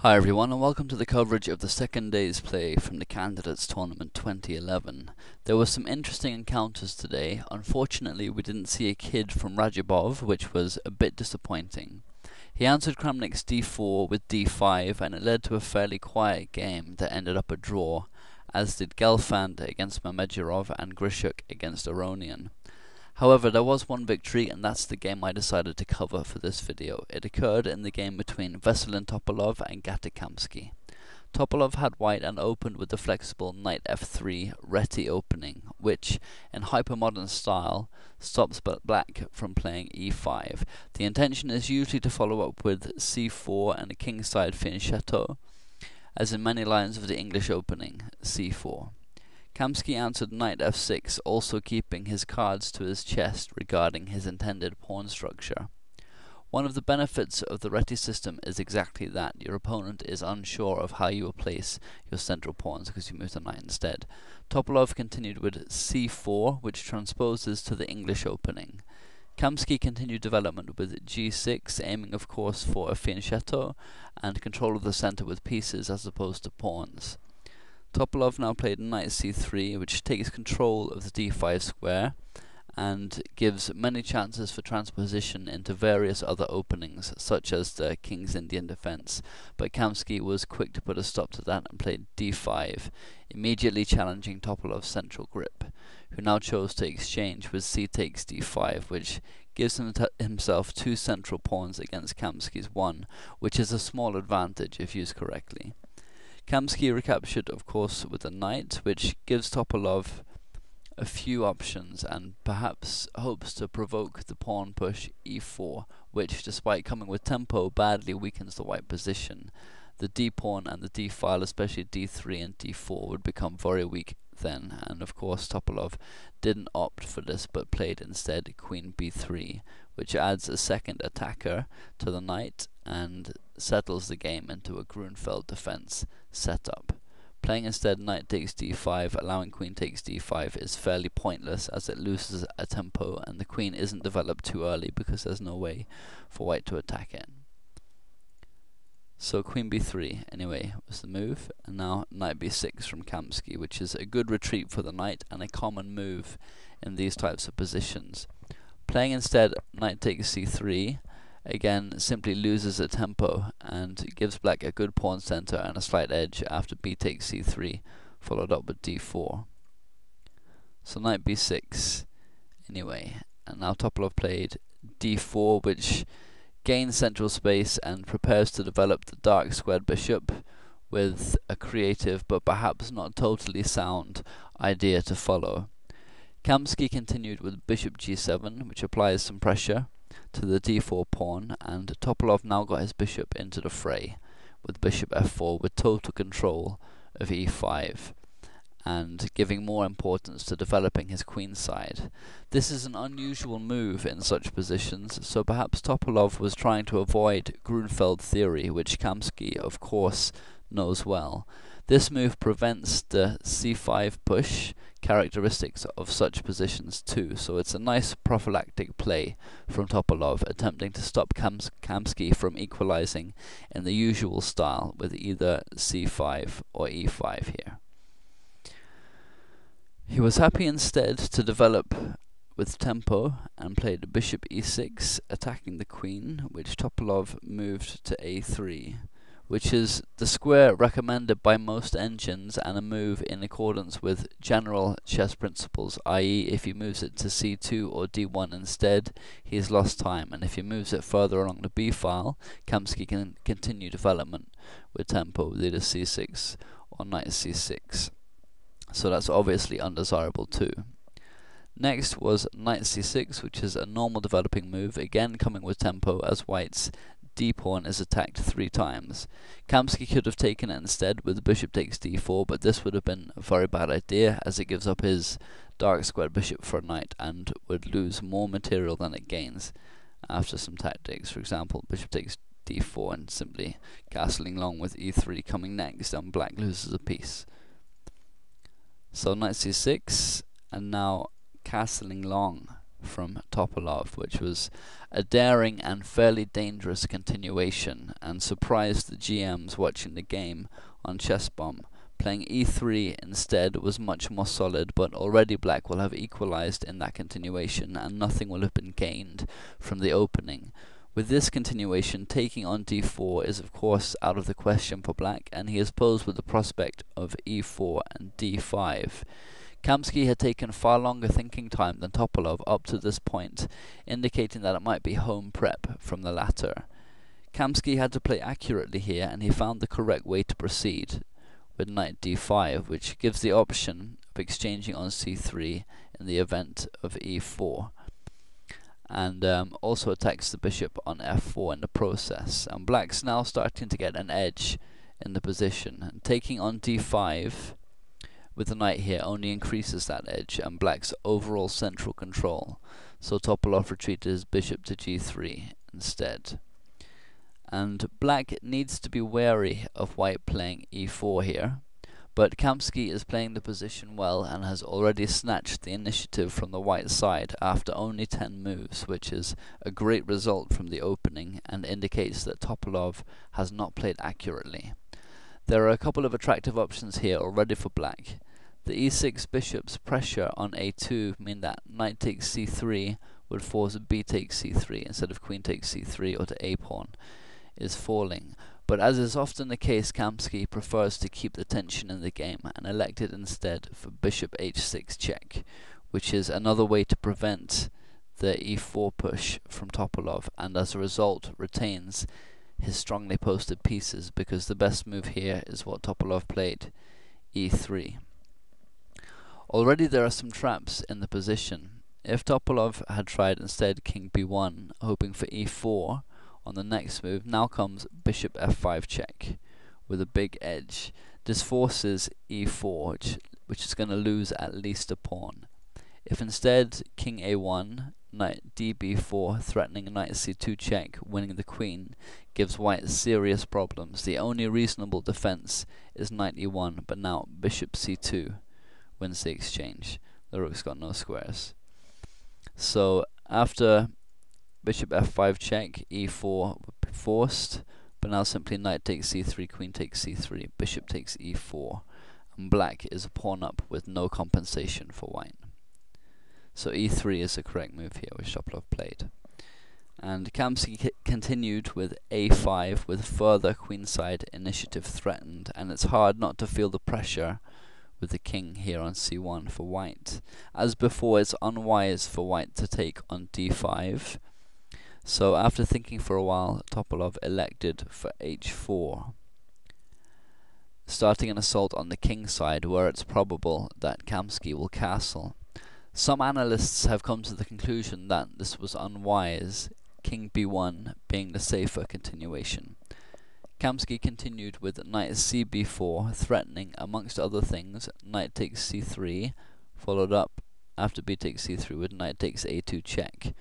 Hi everyone, and welcome to the coverage of the second day's play from the Candidates Tournament 2011. There were some interesting encounters today. Unfortunately, we didn't see a kid from Radjabov, which was a bit disappointing. He answered Kramnik's d4 with d5, and it led to a fairly quiet game that ended up a draw, as did Gelfand against Mamedjarov and Grishuk against Aronian. However, there was one victory, and that's the game I decided to cover for this video. It occurred in the game between Veselin Topalov and Gata Kamsky. Topalov had white and opened with the flexible knight f3 reti opening, which, in hypermodern style, stops black from playing e5. The intention is usually to follow up with c4 and a kingside fianchetto, as in many lines of the English opening, c4. Kamsky answered knight f6, also keeping his cards to his chest regarding his intended pawn structure. One of the benefits of the reti system is exactly that. Your opponent is unsure of how you will place your central pawns because you move the knight instead. Topalov continued with c4, which transposes to the English opening. Kamsky continued development with g6, aiming of course for a fianchetto and control of the center with pieces as opposed to pawns. Topalov now played knight c3, which takes control of the d5 square and gives many chances for transposition into various other openings, such as the King's Indian defense, but Kamsky was quick to put a stop to that and played d5, immediately challenging Topalov's central grip, who now chose to exchange with c takes d5, which gives himself two central pawns against Kamsky's one, which is a small advantage if used correctly. Kamsky recaptured, of course, with a knight, which gives Topalov a few options and perhaps hopes to provoke the pawn push e4, which, despite coming with tempo, badly weakens the white position. The d-pawn and the d-file, especially d3 and d4, would become very weak then, and of course Topalov didn't opt for this but played instead queen b3, which adds a second attacker to the knight and settles the game into a Grunfeld defense setup. Playing instead knight takes d5, allowing queen takes d5 is fairly pointless as it loses a tempo and the queen isn't developed too early because there's no way for white to attack it. So queen b3 anyway was the move, and now knight b6 from Kamsky, which is a good retreat for the knight and a common move in these types of positions. Playing instead knight takes c3 again simply loses a tempo and gives black a good pawn center and a slight edge after b takes c3, followed up with d4. So knight b6 anyway, and now Topalov played d4, which gains central space and prepares to develop the dark squared bishop with a creative but perhaps not totally sound idea to follow. Kamsky continued with bishop g7, which applies some pressure to the d4 pawn, and Topalov now got his bishop into the fray with bishop f4 with total control of e5 and giving more importance to developing his queen side. This is an unusual move in such positions, so perhaps Topalov was trying to avoid Grunfeld theory, which Kamsky of course knows well. This move prevents the c5 push characteristics of such positions too, so it's a nice prophylactic play from Topalov, attempting to stop Kamsky from equalizing in the usual style with either c5 or e5 here. He was happy instead to develop with tempo and played bishop e6, attacking the queen, which Topalov moved to a3, which is the square recommended by most engines and a move in accordance with general chess principles, i.e. if he moves it to c2 or d1 instead, he has lost time, and if he moves it further along the b file, Kamsky can continue development with tempo with either c6 or knight c6. So that's obviously undesirable too. Next was knight c6, which is a normal developing move, again coming with tempo as white's d-pawn is attacked 3 times. Kamsky could have taken it instead with bishop takes d4, but this would have been a very bad idea as it gives up his dark squared bishop for a knight and would lose more material than it gains after some tactics. For example, bishop takes d4 and simply castling long with e3 coming next, and black loses a piece. So knight c6, and now castling long from Topalov, which was a daring and fairly dangerous continuation, and surprised the GMs watching the game on Chess Bomb. Playing e3 instead was much more solid, but already black will have equalized in that continuation, and nothing will have been gained from the opening. With this continuation, taking on d4 is of course out of the question for black, and he is posed with the prospect of e4 and d5. Kamsky had taken far longer thinking time than Topalov up to this point, indicating that it might be home prep from the latter. Kamsky had to play accurately here, and he found the correct way to proceed, with knight d5, which gives the option of exchanging on c3 in the event of e4, and also attacks the bishop on f4 in the process. And black's now starting to get an edge in the position, and taking on d5 with the knight here only increases that edge and black's overall central control, so Topalov retreated his bishop to g3 instead. And black needs to be wary of white playing e4 here, but Kamsky is playing the position well and has already snatched the initiative from the white side after only 10 moves, which is a great result from the opening and indicates that Topalov has not played accurately. There are a couple of attractive options here already for black. The e6 bishop's pressure on a2 mean that knight takes c3 would force b takes c3 instead of queen takes c3 or to a pawn is falling. But as is often the case, Kamsky prefers to keep the tension in the game and elected instead for bishop h6 check, which is another way to prevent the e4 push from Topalov, and as a result retains his strongly posted pieces, because the best move here is what Topalov played, e3. Already there are some traps in the position. If Topalov had tried instead king b1, hoping for e4 on the next move, now comes bishop f5 check with a big edge. This forces e4, which is going to lose at least a pawn. If instead king a1, knight db4, threatening knight c2 check, winning the queen, gives white serious problems. The only reasonable defense is knight e1, but now bishop c2 wins the exchange. The rook's got no squares. So after bishop f5 check, e4 would be forced, but now simply knight takes c3, queen takes c3, bishop takes e4, and black is a pawn up with no compensation for white. So e3 is the correct move here, which Topalov played. And Kamsky continued with a5 with further queenside initiative threatened, and it's hard not to feel the pressure with the king here on c1 for white. As before, it's unwise for white to take on d5. So after thinking for a while, Topalov elected for h4, starting an assault on the king side, where it's probable that Kamsky will castle. Some analysts have come to the conclusion that this was unwise, king b1 being the safer continuation. Kamsky continued with knight cb4, threatening, amongst other things, knight takes c3, followed up after b takes c3 with knight takes a2 check.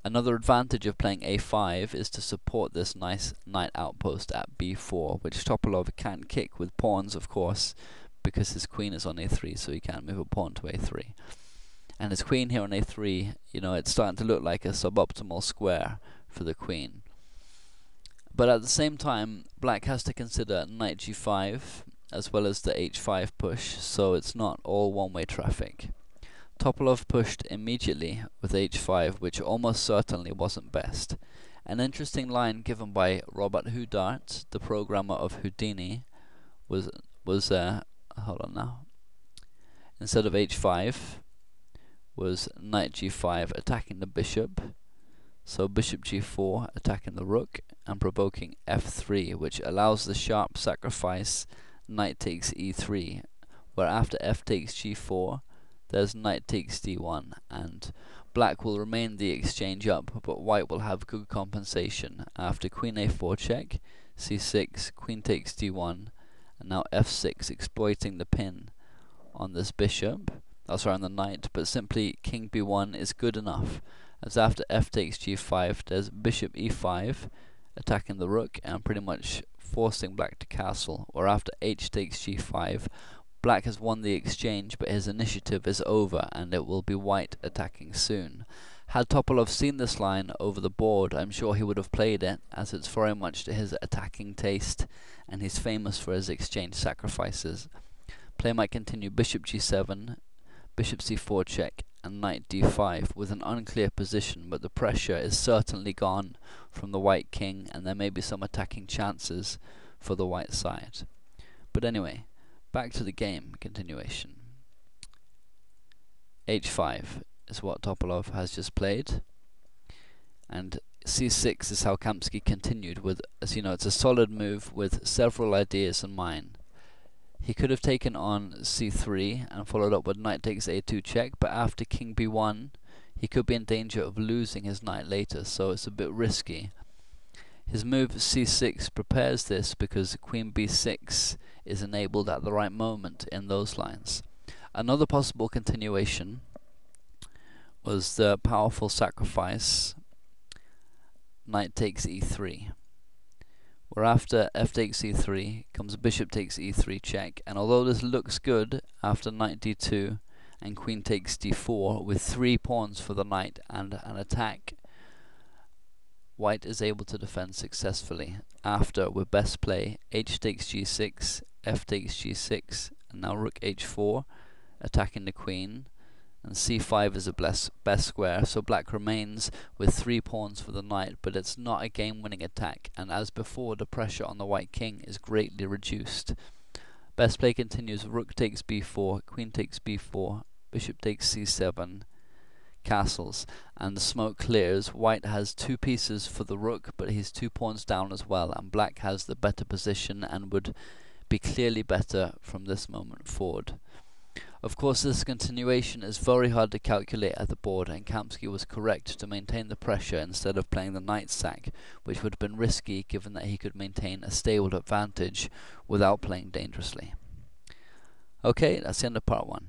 Another advantage of playing a5 is to support this nice knight outpost at b4, which Topalov can't kick with pawns, of course, because his queen is on a3, so he can't move a pawn to a3. And his queen here on a3, it's starting to look like a suboptimal square for the queen. But at the same time, black has to consider knight g5 as well as the h5 push, so it's not all one-way traffic. Topalov pushed immediately with h5, which almost certainly wasn't best. An interesting line given by Robert Houdart, the programmer of Houdini, was hold on now. Instead of h5, was knight g5 attacking the bishop, so bishop g4 attacking the rook and provoking f3, which allows the sharp sacrifice knight takes e3, where after f takes g4 there's knight takes d1, and black will remain the exchange up, but white will have good compensation after queen a4 check, c6, queen takes d1, and now f6, exploiting the pin on this bishop, on the knight, but simply king b1 is good enough, as after f takes g5 there's bishop e5 attacking the rook and pretty much forcing black to castle, or after h takes g5 black has won the exchange, but his initiative is over and it will be white attacking soon. Had Topalov seen this line over the board, I'm sure he would have played it, as it's very much to his attacking taste, and he's famous for his exchange sacrifices. Play might continue bishop g7, bishop c4 check, and knight d5 with an unclear position, but the pressure is certainly gone from the white king, and there may be some attacking chances for the white side. But anyway, back to the game continuation. h5 is what Topalov has just played, and c6 is how Kamsky continued with, as you know, it's a solid move with several ideas in mind. He could have taken on c3 and followed up with knight takes a2 check, but after king b1 he could be in danger of losing his knight later, so it's a bit risky. His move c6 prepares this because queen b6 is enabled at the right moment in those lines. Another possible continuation was the powerful sacrifice knight takes e3, where after f takes e3 comes bishop takes e3 check, and although this looks good after knight d2 and queen takes d4 with 3 pawns for the knight and an attack, white is able to defend successfully after, with best play, h takes g6, f takes g6, and now rook h4 attacking the queen, and c5 is a best square, so black remains with 3 pawns for the knight, but it's not a game-winning attack, and as before, the pressure on the white king is greatly reduced. Best play continues, rook takes b4, queen takes b4, bishop takes c7, castles, and the smoke clears. White has 2 pieces for the rook, but he's 2 pawns down as well, and black has the better position and would be clearly better from this moment forward. Of course, this continuation is very hard to calculate at the board, and Kamsky was correct to maintain the pressure instead of playing the knight sack, which would have been risky given that he could maintain a stable advantage without playing dangerously. Okay, that's the end of part 1.